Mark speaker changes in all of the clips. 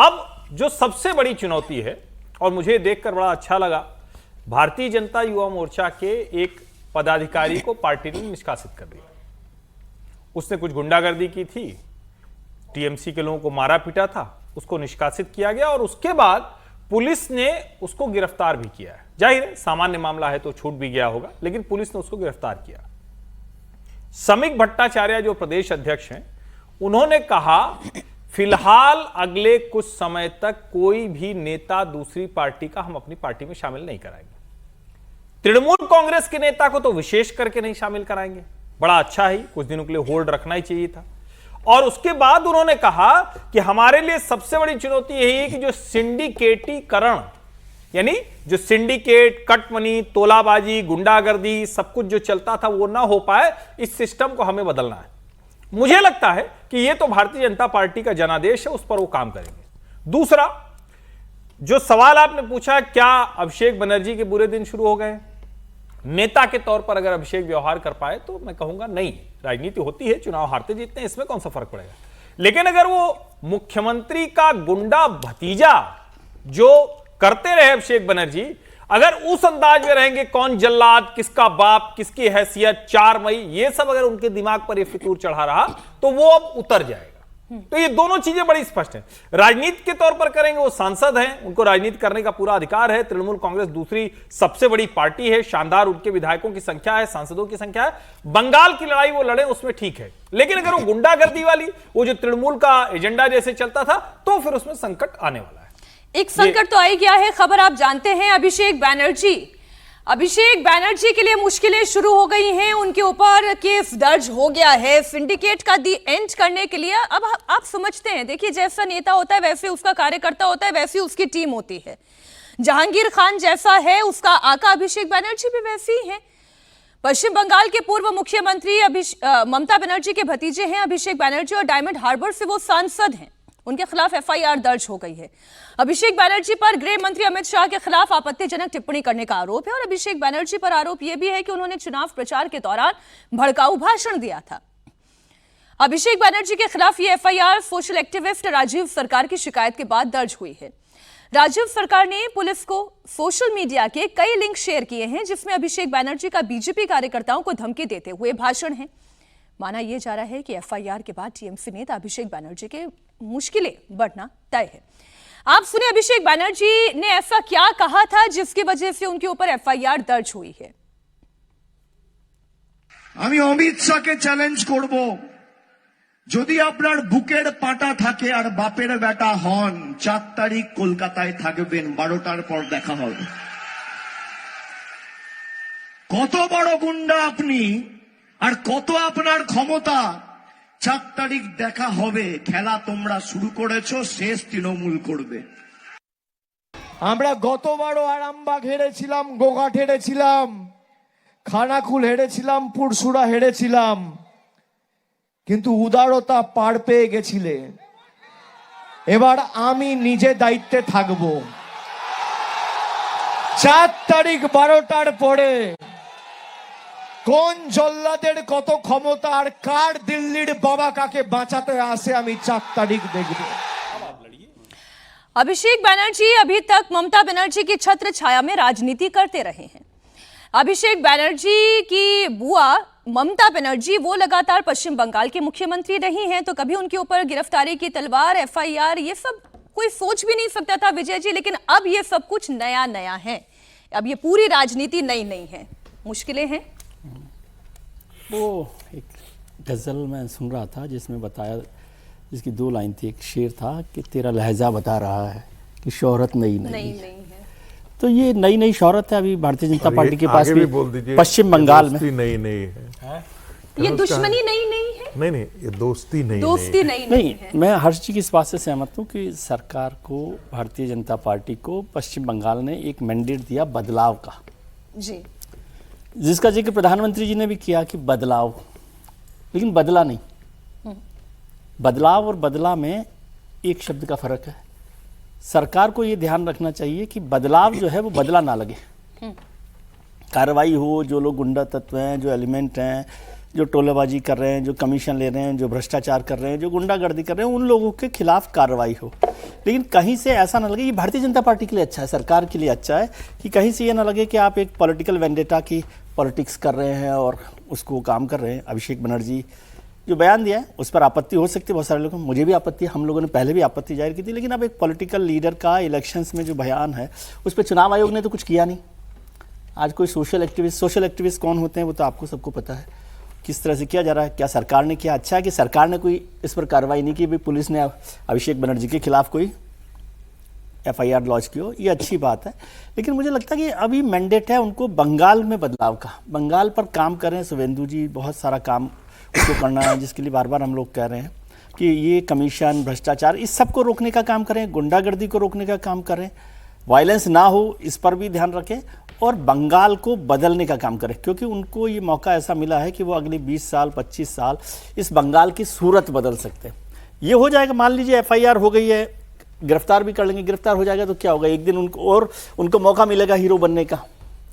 Speaker 1: अब जो सबसे बड़ी चुनौती है, और मुझे देखकर बड़ा अच्छा लगा, भारतीय जनता युवा मोर्चा के एक पदाधिकारी को पार्टी ने निष्कासित कर दिया। उसने कुछ गुंडागर्दी की थी, टीएमसी के लोगों को मारा पीटा था, उसको निष्कासित किया गया और उसके बाद पुलिस ने उसको गिरफ्तार भी किया है। जाहिर है सामान्य मामला है तो छूट भी गया होगा, लेकिन पुलिस ने उसको गिरफ्तार किया। समीक भट्टाचार्य जो प्रदेश अध्यक्ष हैं, उन्होंने कहा फिलहाल अगले कुछ समय तक कोई भी नेता दूसरी पार्टी का हम अपनी पार्टी में शामिल नहीं कराएंगे। तृणमूल कांग्रेस के नेता को तो विशेष करके नहीं शामिल कराएंगे। बड़ा अच्छा है, कुछ दिनों के लिए होल्ड रखना ही चाहिए था। और उसके बाद उन्होंने कहा कि हमारे लिए सबसे बड़ी चुनौती यही है कि जो सिंडिकेटीकरण, यानी जो सिंडिकेट, कटमनी, तोलाबाजी, गुंडागर्दी सब कुछ जो चलता था वो ना हो पाए, इस सिस्टम को हमें बदलना है। मुझे लगता है कि ये तो भारतीय जनता पार्टी का जनादेश है, उस पर वो काम करेंगे। दूसरा जो सवाल आपने पूछा, क्या अभिषेक बनर्जी के बुरे दिन शुरू हो गए? नेता के तौर पर अगर अभिषेक व्यवहार कर पाए तो मैं कहूंगा नहीं, राजनीति होती है, चुनाव हारते जीतते हैं, इसमें कौन सा फर्क पड़ेगा। लेकिन अगर वो मुख्यमंत्री का गुंडा भतीजा जो करते रहे अभिषेक बनर्जी, अगर उस अंदाज में रहेंगे, कौन जल्लाद, किसका बाप, किसकी हैसियत, 4 मई, ये सब अगर उनके दिमाग पर ये फितूर चढ़ा रहा तो वो अब उतर जाएगा। तो ये दोनों चीजें बड़ी स्पष्ट हैं। राजनीति के तौर पर करेंगे, वो सांसद हैं, उनको राजनीति करने का पूरा अधिकार है। तृणमूल कांग्रेस दूसरी सबसे बड़ी पार्टी है, शानदार उनके विधायकों की संख्या है, सांसदों की संख्या है। बंगाल की लड़ाई वो लड़े, उसमें ठीक है। लेकिन अगर वो गुंडागर्दी वाली, वो जो तृणमूल का एजेंडा जैसे चलता था, तो फिर उसमें संकट आने वाला है।
Speaker 2: एक संकट तो आ ही गया है। खबर आप जानते हैं, अभिषेक बैनर्जी के लिए मुश्किलें शुरू हो गई हैं। उनके ऊपर केस दर्ज हो गया है सिंडिकेट का दी एंड करने के लिए। अब आप समझते हैं, देखिए जैसा नेता होता है वैसे उसका कार्यकर्ता होता है, वैसी उसकी टीम होती है। जहांगीर खान जैसा है उसका आका अभिषेक बैनर्जी भी वैसे ही है। पश्चिम बंगाल के पूर्व मुख्यमंत्री ममता बनर्जी के भतीजे हैं अभिषेक बैनर्जी, और डायमंड हार्बर से वो सांसद हैं। उनके खिलाफ एफआईआर दर्ज हो गई है। अभिषेक बैनर्जी पर गृह मंत्री अमित शाह के खिलाफ आपत्तिजनक टिप्पणी करने का आरोप है, और अभिषेक बैनर्जी पर आरोप यह भी है कि उन्होंने चुनाव प्रचार के दौरान भड़काऊ भाषण दिया था। अभिषेक बैनर्जी के खिलाफ यह एफआईआर सोशल एक्टिविस्ट राजीव सरकार की शिकायत के बाद दर्ज हुई है। राजीव सरकार ने पुलिस को सोशल मीडिया के कई लिंक शेयर किए हैं जिसमें अभिषेक बैनर्जी का बीजेपी कार्यकर्ताओं को धमकी देते हुए भाषण है। माना यह जा रहा है कि एफआईआर के बाद टीएमसी नेता अभिषेक बैनर्जी के मुश्किलें बढ़ना तय है। आप सुने अभिषेक बैनर्जी ने ऐसा क्या कहा था जिसकी वजह से उनके ऊपर एफआईआर दर्ज हुई है।
Speaker 3: আমি অমিত শাহকে চ্যালেঞ্জ করব, যদি আপনার বুকের পাটা থাকে আর বাপের বেটা হন, 4 তারিখ কলকাতায় থাকবেন, 12টার পর দেখা হবে। কত বড় গুন্ডা আপনি আর কত আপনার ক্ষমতা, 4 তারিখ দেখা হবে। খেলা তোমরা শুরু করেছো, শেষ তৃণমূল করবে। আমরা গতবারও আরামবাগ হেরেছিলাম, গোঘাট হেরেছিলাম, খানাকুল হেরেছিলাম, পুরসুরা হেরেছিলাম, কিন্তু উদারতা পার পেয়ে গেছিলে। এবার আমি নিজে দায়িত্বে থাকবো। 4 তারিখ 12টার পরে কোন জল্লাদের কত ক্ষমতা আর কার দিল্লির বাবা কাকে বাঁচাতে আসে আমি 4 তারিখ দেখব।
Speaker 2: अभिषेक बैनर्जी अभी तक ममता बनर्जी की छत्र छाया में राजनीति करते रहे हैं। अभिषेक बैनर्जी की बुआ ममता बनर्जी वो लगातार पश्चिम बंगाल के मुख्यमंत्री रही हैं, तो कभी उनके ऊपर गिरफ्तारी की तलवार, एफआईआर, ये सब कोई सोच भी नहीं सकता था विजय जी। लेकिन अब ये सब कुछ नया नया है, अब ये पूरी राजनीति नई नई है, मुश्किलें हैं।
Speaker 4: वो एक गज़ल में सुन रहा था जिसमें बताया, जिसकी 2 लाइन थी, एक शेर था कि तेरा लहजा बता रहा है कि शोहरत नई नई है। तो ये नई नई शोहरत है अभी भारतीय जनता पार्टी के पास भी पश्चिम बंगाल में।
Speaker 5: नई नई है,
Speaker 2: ये दुश्मनी नई नई है,
Speaker 5: नहीं, ये दोस्ती नई
Speaker 2: नहीं है।
Speaker 4: मैं हर्ष जी की इस बात से सहमत हूँ कि सरकार को, भारतीय जनता पार्टी को पश्चिम बंगाल ने एक मैंडेट दिया बदलाव का
Speaker 2: जी,
Speaker 4: जिसका जिक्र प्रधानमंत्री जी ने भी किया कि बदलाव, लेकिन बदला नहीं। बदलाव और बदला में एक शब्द का फर्क है। सरकार को ये ध्यान रखना चाहिए कि बदलाव जो है वो बदला ना लगे, कार्रवाई हो, जो लोग गुंडा तत्व हैं, जो एलिमेंट हैं, जो टोलेबाजी कर रहे हैं, जो कमीशन ले रहे हैं, जो भ्रष्टाचार कर रहे हैं, जो गुंडागर्दी कर रहे हैं, उन लोगों के खिलाफ कार्रवाई हो। लेकिन कहीं से ऐसा ना लगे, ये भारतीय जनता पार्टी के लिए अच्छा है, सरकार के लिए अच्छा है कि कहीं से ये ना लगे कि आप एक पॉलिटिकल वेंडेटा की पॉलिटिक्स कर रहे हैं और उसको काम कर रहे हैं। अभिषेक बनर्जी जो बयान दिया है उस पर आपत्ति हो सकती है बहुत सारे लोगों को, मुझे भी आपत्ति है, हम लोगों ने पहले भी आपत्ति जाहिर की थी। लेकिन अब एक पॉलिटिकल लीडर का इलेक्शंस में जो बयान है उस पर चुनाव आयोग ने तो कुछ किया नहीं। आज कोई सोशल एक्टिविस्ट कौन होते हैं वो तो आपको सबको पता है, किस तरह से किया जा रहा है। क्या सरकार ने किया? अच्छा है कि सरकार ने कोई इस पर कार्रवाई नहीं की, भी पुलिस ने अभिषेक बनर्जी के खिलाफ कोई FIR लॉन्च की हो, ये अच्छी बात है। लेकिन मुझे लगता है कि अभी मैंडेट है उनको बंगाल में बदलाव का, बंगाल पर काम करें। शुभेंदु जी बहुत सारा काम उसको करना है, जिसके लिए बार बार हम लोग कह रहे हैं कि ये कमीशन, भ्रष्टाचार, इस सब को रोकने का काम करें, गुंडागर्दी को रोकने का काम करें, वायलेंस ना हो इस पर भी ध्यान रखें और बंगाल को बदलने का काम करें। क्योंकि उनको ये मौका ऐसा मिला है कि वो अगले 20 साल 25 साल इस बंगाल की सूरत बदल सकते हैं। ये हो जाएगा, मान लीजिए FIR हो गई है, गिरफ्तार भी कर लेंगे, गिरफ्तार हो जाएगा तो क्या होगा, एक दिन उनको मौका मिलेगा हीरो बनने का,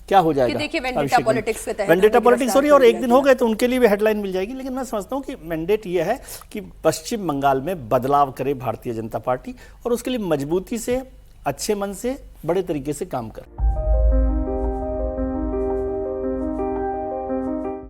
Speaker 4: क्या हो जाएगा?
Speaker 2: देखिए वेंडेटा पॉलिटिक्स के तहत
Speaker 4: वेंडेटा पॉलिटिक्स हो रही है और एक दिन हो गए तो उनके लिए भी हेडलाइन मिल जाएगी। लेकिन मैं समझता हूँ कि मैंडेट ये है कि पश्चिम बंगाल में बदलाव करे भारतीय जनता पार्टी और उसके लिए मजबूती से, अच्छे मन से, बड़े तरीके से काम करे।